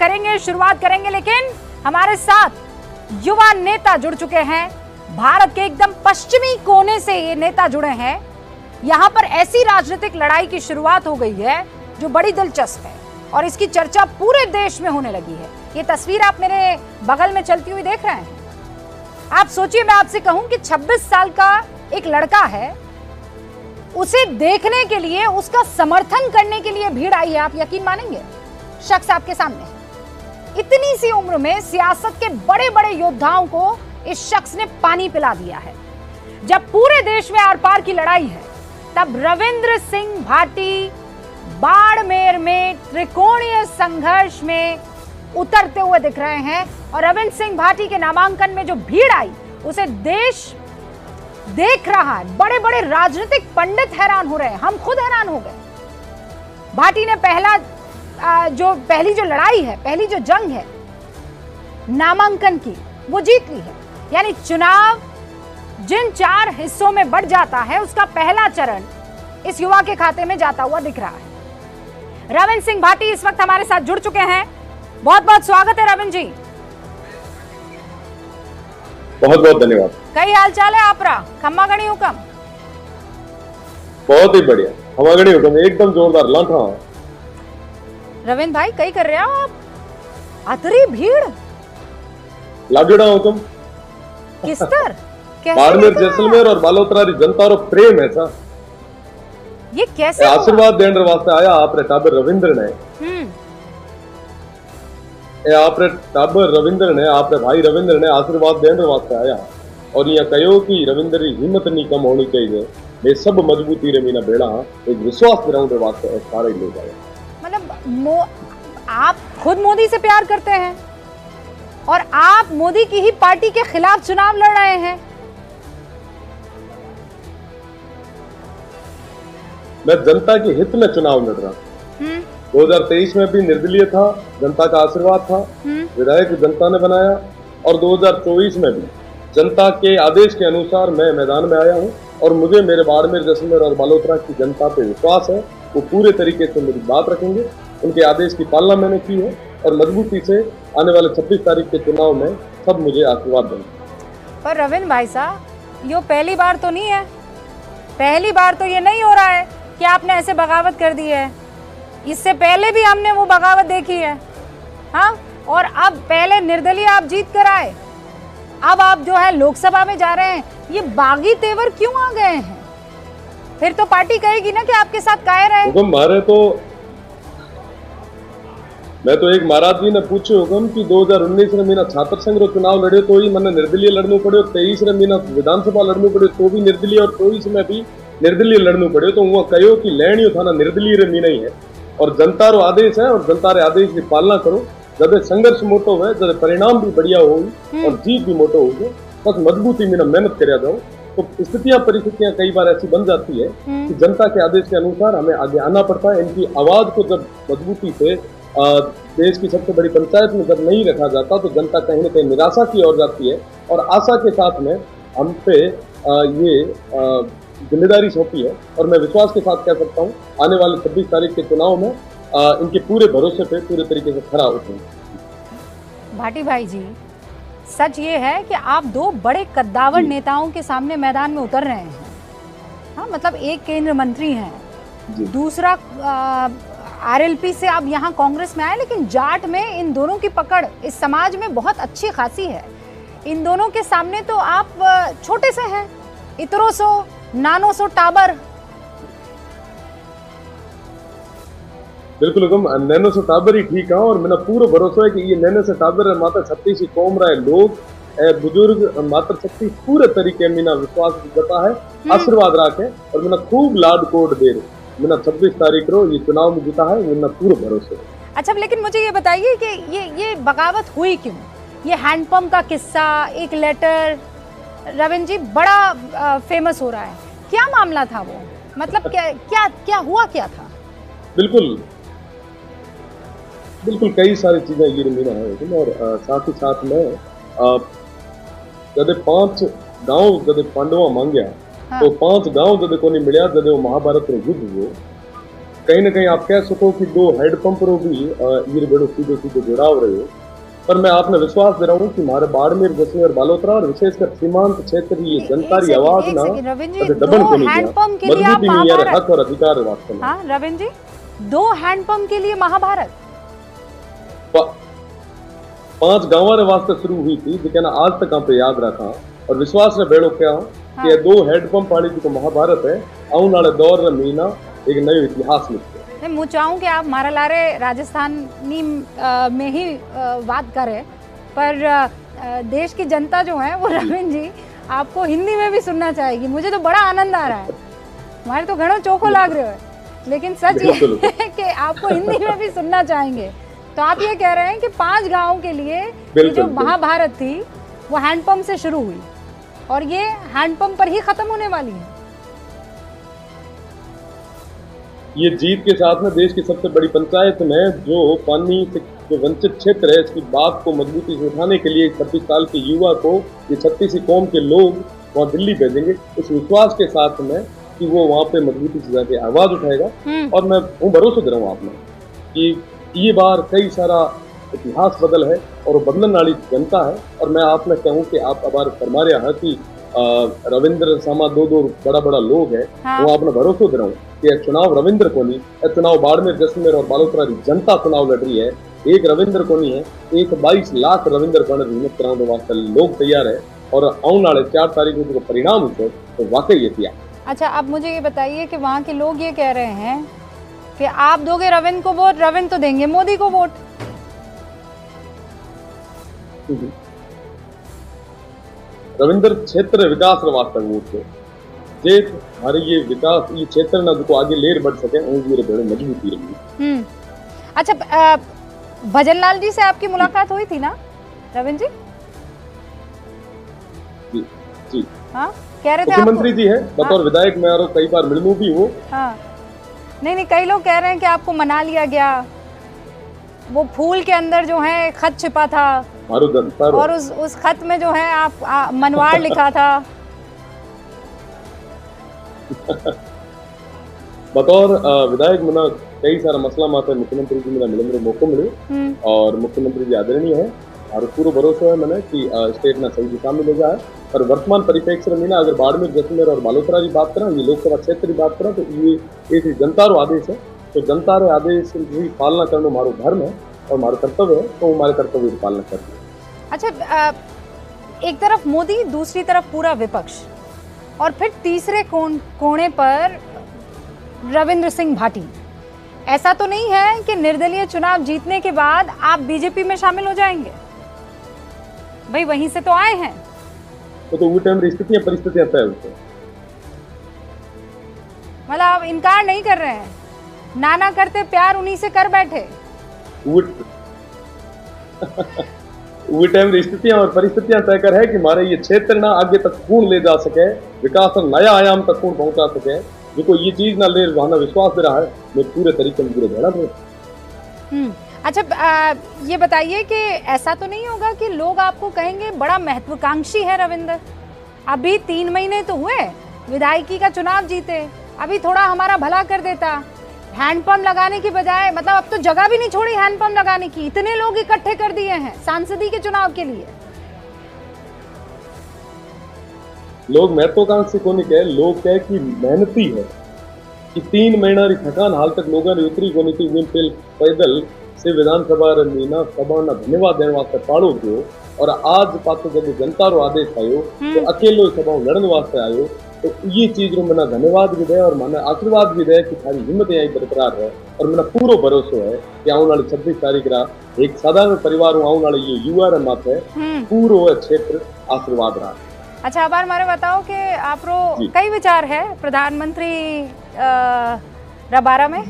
करेंगे, शुरुआत करेंगे, लेकिन हमारे साथ युवा नेता जुड़ चुके हैं। भारत के एकदम पश्चिमी कोने से ये नेता जुड़े हैं। यहाँ पर ऐसी राजनीतिक लड़ाई की शुरुआत हो गई है जो बड़ी दिलचस्प है और इसकी चर्चा पूरे देश में होने लगी है। ये तस्वीर आप मेरे बगल में चलती हुई देख रहे हैं। आप सोचिए, मैं आपसे कहूं कि 26 साल का एक लड़का है, उसे देखने के लिए, उसका समर्थन करने के लिए भीड़ आई है। आप यकीन मानेंगे? शख्स आपके सामने है। इतनी सी उम्र में सियासत के बड़े बड़े योद्धाओं को इस शख्स ने पानी पिला दिया है। जब पूरे देश में आर पार की लड़ाई है, तब रविंद्र सिंह भाटी बाड़मेर में त्रिकोणीय संघर्ष में उतरते हुए दिख रहे हैं। और रविंद्र सिंह भाटी के नामांकन में जो भीड़ आई, उसे देश देख रहा है। बड़े बड़े राजनीतिक पंडित हैरान हो रहे हैं, हम खुद हैरान हो गए। भाटी ने पहली जो लड़ाई है, पहली जो जंग है नामांकन की, वो जीत ली है। यानी चुनाव जिन 4 हिस्सों में बढ़ जाता है, उसका पहला चरण इस युवा के खाते में जाता हुआ दिख रहा है। रविंद्र सिंह भाटी इस वक्त हमारे साथ जुड़ चुके हैं। बहुत बहुत स्वागत है रविंद्र जी। बहुत बहुत धन्यवाद। कई हाल चाल है आपरा? खम्मा गणी हुकम? बहुत ही बढ़िया, खम्मा गणी हुकम एकदम जोरदार लाठा। रविंद्र भाई, कई कर रहे हो आप? अतरी भीड़ लाडूड़ा हुकम किस तरह? बाड़मेर, जैसलमेर और बालोतरा री जनता रो प्रेम है सा। ये कैसे आशीर्वाद देने वास्ते आया आपरे टाबर रविंद्र ने। आपरे टाबर रविंद्र ने, आपरे भाई रविंद्र ने आशीर्वाद देने वास्ते आया और यह कहो कि रविंद्र की हिम्मत नहीं कम होनी चाहिए। ये सब मजबूती रे मीना बेड़ा एक विश्वास दिलाने वास्ते सारे लोग आए। मतलब आप खुद मोदी से प्यार करते हैं और आप मोदी की ही पार्टी के खिलाफ चुनाव लड़ रहे हैं। मैं जनता के हित में चुनाव लड़ रहा हूं। 2023 में भी निर्दलीय था, जनता का आशीर्वाद था, विधायक जनता ने बनाया। और 2024 में भी जनता के आदेश के अनुसार मैं मैदान में आया हूं और मुझे मेरे बाड़मेर, जैसलमेर और बालोतरा की जनता पे विश्वास है। वो पूरे तरीके से मेरी बात रखेंगे। उनके आदेश की पालना मैंने की है और मजबूती से आने वाले 26 तारीख के चुनाव में सब मुझे आशीर्वाद देंगे। पर रविंद्र भाई साहब, ये पहली बार तो नहीं है, पहली बार तो ये नहीं हो रहा है कि आपने ऐसे बगावत कर दी है। इससे पहले भी हमने वो बगावत देखी है। हाँ, और अब पहले निर्दलीय आप जीत कर आए, अब आप जो है लोकसभा में जा रहे हैं। ये बागी तेवर क्यों आ गए हैं? फिर तो पार्टी कहेगी ना कि आपके साथ कायर है। हुक्म मारे तो मैं तो एक महाराज जी ने पूछे हुक्म कि 2019 में मीना छात्र संघ रो चुनाव लड़े तो ही मैंने निर्दलीय लड़ना पड़े, 23 में मीना विधानसभा लड़ना पड़े तो भी निर्दलीय, और 24 में भी निर्दलीय लड़ना पड़े। तो वो कहो कि लैणियो था ना निर्दलीय रे मीना ही है और जनता रो आदेश है और जनता रे आदेश की पालना करो। जब संघर्ष मोटो है, जब परिणाम भी बढ़िया हो और जीत भी मोटो हो, बस मजबूती मीना मेहनत कर जाओ। तो स्थितियां, परिस्थितियां कई बार ऐसी बन जाती है कि जनता के आदेश के अनुसार हमें आगे आना पड़ता है। इनकी आवाज को जब मजबूती से देश की सबसे बड़ी पंचायत में जब नहीं रखा जाता तो जनता कहीं न कहीं निराशा की ओर जाती है और आशा के साथ में हम पे ये जिम्मेदारी सौंपी है। और मैं विश्वास के साथ कह सकता हूँ आने वाले 26 तारीख के चुनाव में इनके पूरे भरोसे पे पूरे तरीके से खरा उतरूंगा। भाटी भाई जी, सच ये है कि आप 2 बड़े कद्दावर नेताओं के सामने मैदान में उतर रहे हैं। हाँ, मतलब एक केंद्र मंत्री हैं, दूसरा आरएलपी से आप यहाँ कांग्रेस में आए, लेकिन जाट में इन दोनों की पकड़ इस समाज में बहुत अच्छी खासी है। इन दोनों के सामने तो आप छोटे से हैं, इतरो सो नानो सो टाबर। बिल्कुल हुक्म, नैनो से टाबर ही ठीक है और मेरा पूरा भरोसा है कि ये नैनो से टाबर माता शक्ति से कौम रहे लोग बुजुर्ग माता शक्ति पूरे तरीके मीना विश्वास जता है, आशीर्वाद रखे और मेरा खूब लाड कोड दे रहे। मेरा 26 तारीख को ये चुनाव में जीता है, मेरा पूरा भरोसा है। अच्छा, लेकिन मुझे ये बताइए कि ये बगावत हुई क्यों? ये हैंडपंप का किस्सा, एक लेटर रविंद्र जी बड़ा फेमस हो रहा है। क्या मामला था वो? मतलब क्या हुआ, क्या था? बिल्कुल कई सारी चीजें ये मीना है और साथ ही साथ में जब 5 गांव जब पांडवा मांगया तो 5 गांव जब को नहीं मिला जब वो महाभारत रो युद्ध हुआ कहीं ना कहीं आप कह सको कि दो हैंडपंप रो भी ये बड़ो सीधे सीधे जुड़ाव रहे हो। पर मैं आपने विश्वास दे रहा हूँ कि हमारे बाड़मेर, जैसलमेर, बालोतरा और विशेषकर सीमांत क्षेत्र की ये जनता की आवाज ना रविंद्र जी, दबन को 2 नहीं हैंडपंप के लिए आप मजबूती नहीं है, महाभारत, हक और अधिकार है वास्तव में। हाँ रविंद्र जी, 2 हैंडपंप के लिए महाभारत 5 गांव रे वास्ते शुरू हुई थी, जो आज तक आप याद रखा और विश्वास ने बेड़ो क्या हाँ। कि 2 हैंडपंप वाली जो महाभारत है आने वाले दौर रे मीना एक नयो इतिहास लिखे। मैं चाहूँ कि आप मारा लारे राजस्थानी में ही बात करें, पर देश की जनता जो है वो रविंद्र जी आपको हिंदी में भी सुनना चाहेगी। मुझे तो बड़ा आनंद आ रहा है, हमारे तो घणो चोखो लाग रहे हो, लेकिन सच ये है कि आपको हिंदी में भी सुनना चाहेंगे। तो आप ये कह रहे हैं कि 5 गाँव के लिए ये जो महाभारत थी वो हैंडपंप से शुरू हुई और ये हैंडपंप पर ही खत्म होने वाली है। ये जीत के साथ में देश की सबसे बड़ी पंचायत में जो पानी से जो वंचित क्षेत्र है, इसकी बात को मजबूती से उठाने के लिए 26 साल के युवा को ये 36 कौम के लोग वहाँ दिल्ली भेजेंगे, इस विश्वास के साथ में कि वो वहाँ पे मजबूती से जाके आवाज उठाएगा। और मैं भरोसा दे रहा हूँ आपने कि ये बार कई सारा इतिहास बदल है और वो बदलन वाली जनता है। और मैं आपने कहूँ कि आप अबार फरमा रहा है कि रविंद्र सामा 2 बड़ा बड़ा लोग है, हाँ। वो आपने भरोसा दे रहा हूँ कि चुनाव रविंद्र को नहीं, चुनाव बाड़मेर, जैसलमेर और बालोतरा की जनता चुनाव लड़ रही है। एक रविंद्र को नहीं है, एक 22 लाख रविंद्र को हिम्मत कराने वास्ते लोग तैयार है और आने वाले 4 तारीख को परिणाम उसे तो वाकई ये किया। अच्छा, अब मुझे ये बताइए कि वहाँ के लोग ये कह रहे हैं कि आप दोगे रविंद्र को वोट, रविंद्र तो देंगे मोदी को वोट। रविंद्र क्षेत्र विकास वास्ते वोट है, जे हमारे ये विकास ये क्षेत्र ना जो आगे लेर बढ़ सके उनकी बड़ी मजबूती रही। अच्छा, भजनलाल जी से आपकी मुलाकात हुई थी ना रविंद्र जी? जी हाँ, कह रहे थे मुख्यमंत्री जी है बतौर विधायक, मैं और कई बार मिलूं भी वो। हाँ, नहीं, कई लोग कह रहे हैं कि आपको मना लिया गया, वो फूल के अंदर जो है खत छिपा था और उस खत में जो है आप मनवाड़ लिखा था। बतौर विधायक मना कई सारा मसला माते मुख्यमंत्री जी मेरा मिलने मौका मिले और मुख्यमंत्री जी आदरणीय है और पूरा भरोसा है मैंने कि स्टेट ना सही दिशा में ले जाए। और वर्तमान परिप्रेक्ष्य में ना अगर बाड़मेर, जैसलमेर और बालोतरा की बात करें, ये लोकसभा क्षेत्र की बात करें, तो ये एक जनता रो आदेश है, तो जनता रे आदेश की पालना करना हमारो धर्म है और हमारा कर्तव्य है, तो हमारे कर्तव्य की पालना करते हैं। अच्छा, एक तरफ मोदी, दूसरी तरफ पूरा विपक्ष और फिर तीसरे कोने पर रविंद्र सिंह भाटी। ऐसा तो नहीं है कि निर्दलीय चुनाव जीतने के बाद आप बीजेपी में शामिल हो जाएंगे? भाई वहीं से तो आए हैं। तो वो टाइम परिस्थितियां तय होती हैं, मतलब आप इनकार नहीं कर रहे हैं, नाना करते प्यार उन्हीं से कर बैठे। वो टाइम स्थितियां और परिस्थितियां तय कर है कि हमारे ये क्षेत्र ना आगे तक कौन ले जा सके, विकास और नया आयाम तक कौन पहुंचा सके, जो को ये चीज ना ले रहना विश्वास दे रहा है, मैं पूरे तरीके में पूरे भेड़ा हूँ। अच्छा, ये बताइए कि ऐसा तो नहीं होगा कि लोग आपको कहेंगे बड़ा महत्वाकांक्षी है रविंद्र, अभी 3 महीने तो हुए विधायकी का चुनाव जीते, अभी थोड़ा हमारा भला कर देता, हैंडपंप लगाने की बजाय, मतलब अब तो जगह भी नहीं छोड़ी हैंडपंप लगाने की, इतने लोग इकट्ठे कर दिए हैं सांसदी के चुनाव के लिए। लोग महत्वाकांक्षी को नहीं कहे, लोग कहे कि मेहनती है कि 3 महीना री थकान हाल तक लोगों ने उतरी को नहीं थी, पैदल से विधानसभा मीना सभा ना धन्यवाद देने वास्ते पाड़ो थियो और आज पाछो जब जनता रो आदेश आयो तो अकेलो सभा लड़ने वास्ते आयो, तो ये चीज रो मना धन्यवाद भी दे और मना आशीर्वाद भी दे कि थारी हिम्मत यही बरकरार है। और मना पूरा भरोसा है कि आने वाली 26 तारीख रा एक साधारण परिवार आने वाले ये युवा रे माथे पूरो क्षेत्र आशीर्वाद रहा। अच्छा, अब हमारे बताओ कि आप रो कई विचार है प्रधानमंत्री रबारा में,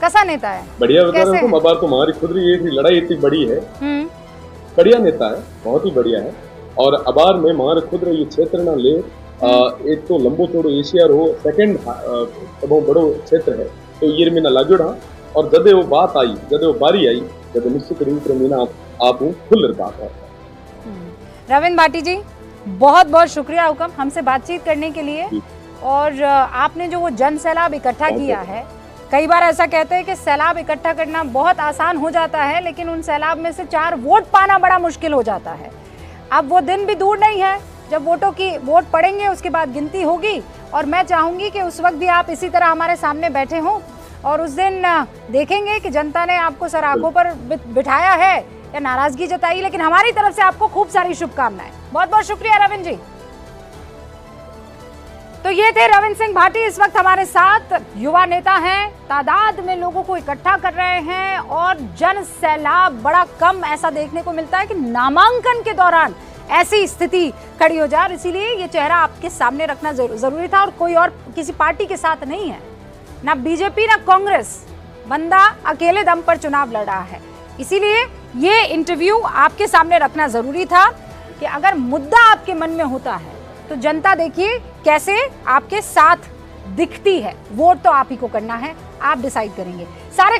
कैसा नेता है? बढ़िया बता रहा हूँ, अबार तो हमारी खुद ये लड़ाई इतनी बड़ी है, बढ़िया नेता है, बहुत ही बढ़िया है। और अबार में हमारे खुद ये क्षेत्र ना ले, एक तो लंबो चौड़ो एशिया रो सेकंड बहुत बड़ो क्षेत्र है, तो ये मीना लागू रहा। और जदे वो बात आई, जदे वो बारी आई, जदे निश्चित रूप से मीना आप खुल बात है। रविंद्र भाटी जी, बहुत बहुत शुक्रिया हुकम हमसे बातचीत करने के लिए। और आपने जो वो जन सैलाब इकट्ठा किया है, कई बार ऐसा कहते हैं कि सैलाब इकट्ठा करना बहुत आसान हो जाता है, लेकिन उन सैलाब में से 4 वोट पाना बड़ा मुश्किल हो जाता है। अब वो दिन भी दूर नहीं है जब वोट पड़ेंगे, उसके बाद गिनती होगी, और मैं चाहूंगी कि उस वक्त भी आप इसी तरह हमारे सामने बैठे हों और उस दिन देखेंगे कि जनता ने आपको सर आंखों पर बिठाया है या नाराजगी जताई। लेकिन हमारी तरफ से आपको खूब सारी शुभकामनाएं। बहुत बहुत शुक्रिया रविंद्र जी। तो ये थे रविंद्र सिंह भाटी, इस वक्त हमारे साथ युवा नेता हैं, तादाद में लोगों को इकट्ठा कर रहे हैं और जन सैलाब बड़ा कम ऐसा देखने को मिलता है कि नामांकन के दौरान ऐसी स्थिति खड़ी हो जाए। इसीलिए ये चेहरा आपके सामने रखना जरूरी था, और कोई और किसी पार्टी के साथ नहीं है, ना बीजेपी ना कांग्रेस, बंदा अकेले दम पर चुनाव लड़ रहा है। इसीलिए ये इंटरव्यू आपके सामने रखना जरूरी था कि अगर मुद्दा आपके मन में होता है तो जनता देखिए कैसे आपके साथ दिखती है। वोट तो आप ही को करना है, आप डिसाइड करेंगे। सारे